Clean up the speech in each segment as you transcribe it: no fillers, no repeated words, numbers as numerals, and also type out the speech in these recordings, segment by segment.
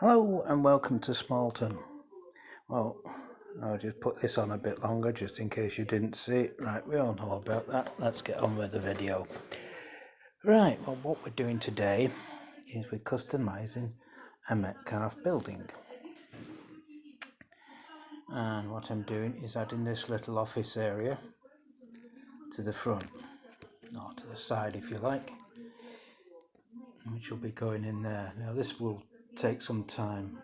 Hello and welcome to Smallton. Well, I'll just put this on a bit longer just in case you didn't see it. Right, we all know about that. Let's get on with the video. Right, well, what we're doing today is we're customizing a Metcalfe building. And what I'm doing is adding this little office area to the front, or to the side if you like, which will be going in there. Now this will take some time.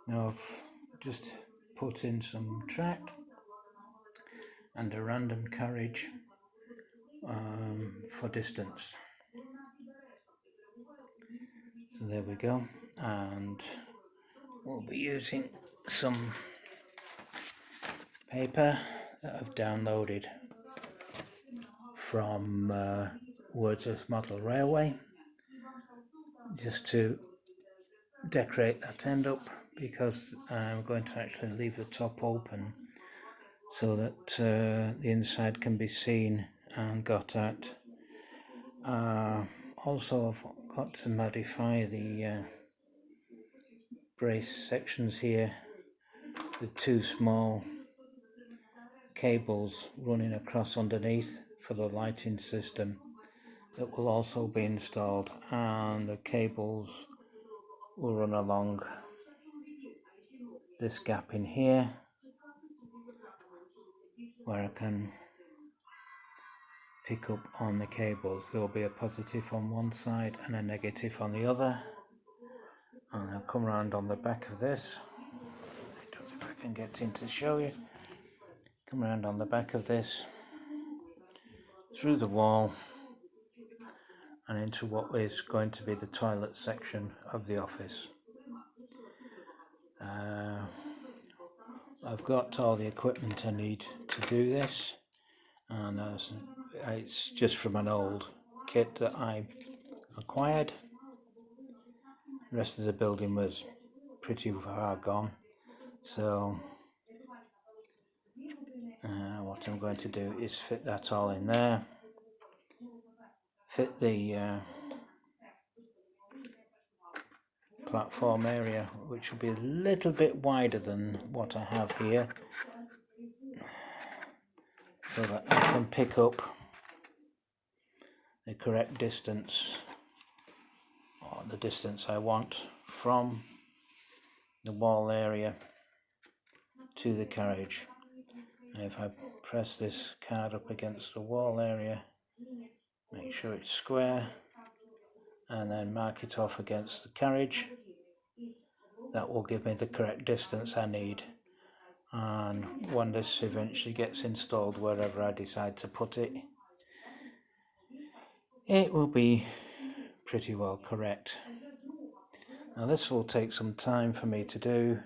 Now I've just put in some track and a random carriage for distance. So there we go, and we'll be using some paper that I've downloaded from Wordsworth Model Railway just to decorate that end up, because I'm going to actually leave the top open so that the inside can be seen and got at. Also, I've got to modify the brace sections here with two small cables running across underneath for the lighting system that will also be installed, and the cables will run along this gap in here where I can pick up on the cables. There will be a positive on one side and a negative on the other, and I'll come around on the back of this. I don't know if I can get in to show you. Come around on the back of this, through the wall and into what is going to be the toilet section of the office. I've got all the equipment I need to do this, and it's just from an old kit that I acquired. The rest of the building was pretty far gone, so what I'm going to do is fit that all in there, fit the platform area, which will be a little bit wider than what I have here, so that I can pick up the correct distance, or the distance I want, from the wall area to the carriage. And if I press this card up against the wall area, make sure it's square, and then mark it off against the carriage, that will give me the correct distance I need. And when this eventually gets installed wherever I decide to put it, it will be pretty well correct. Now this will take some time for me to do.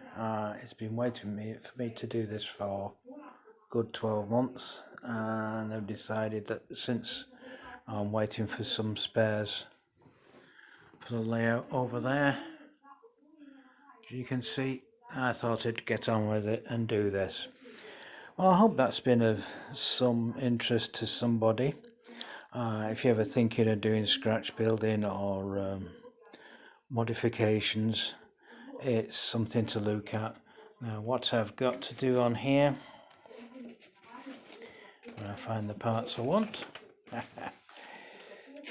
It's been waiting for me to do this for a good 12 months, and I've decided that since I'm waiting for some spares for the layout over there, as you can see, I thought I'd get on with it and do this. Well, I hope that's been of some interest to somebody. If you're ever thinking of doing scratch building or modifications, it's something to look at. Now what I've got to do on here, when I find the parts I want,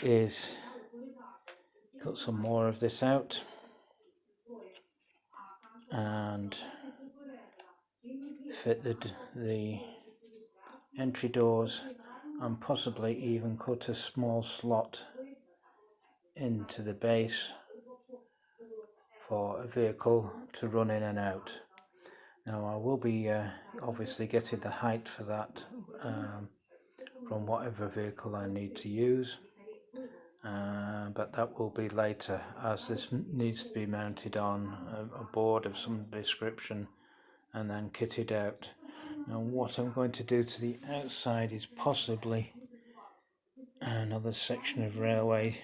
is cut some more of this out and fit the entry doors, and possibly even cut a small slot into the base for a vehicle to run in and out. Now I will be obviously getting the height for that from whatever vehicle I need to use, but that will be later, as this needs to be mounted on a board of some description and then kitted out. Now what I'm going to do to the outside is possibly another section of railway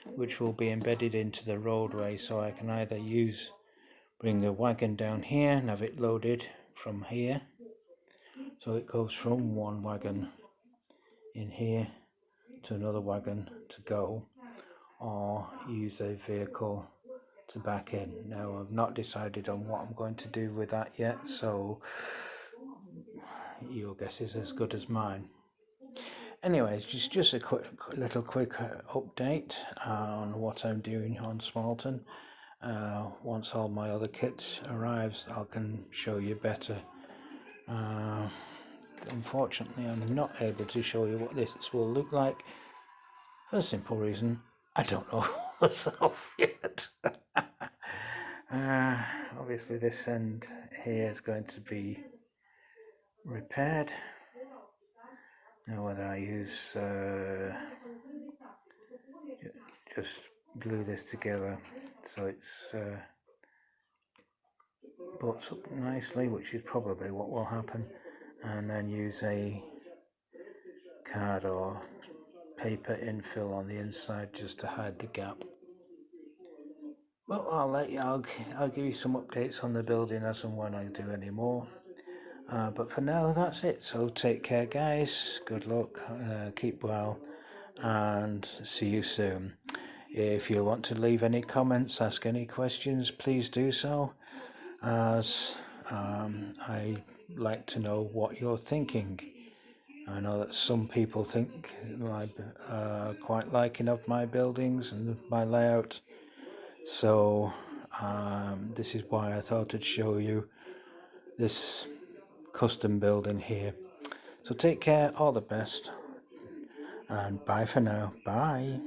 which will be embedded into the roadway, so I can either bring a wagon down here and have it loaded from here, so it goes from one wagon in here to another wagon to go, or use a vehicle to back in. Now I've not decided on what I'm going to do with that yet, so your guess is as good as mine. Anyways, just a quick update on what I'm doing on Smallton. Once all my other kits arrives, I can show you better. Unfortunately, I'm not able to show you what this will look like for a simple reason: I don't know myself yet. Obviously, this end here is going to be repaired. Now, whether I use just glue this together so it's butts up nicely, which is probably what will happen, and then use a card or paper infill on the inside just to hide the gap. Well, I'll give you some updates on the building as and when I do any more. But for now, that's it. So take care, guys. Good luck. Keep well, and see you soon. If you want to leave any comments, ask any questions, please do so, as I like to know what you're thinking. I know that some people think quite liking of my buildings and my layout, so this is why I thought I'd show you this custom building here. So take care, all the best, and bye for now. Bye.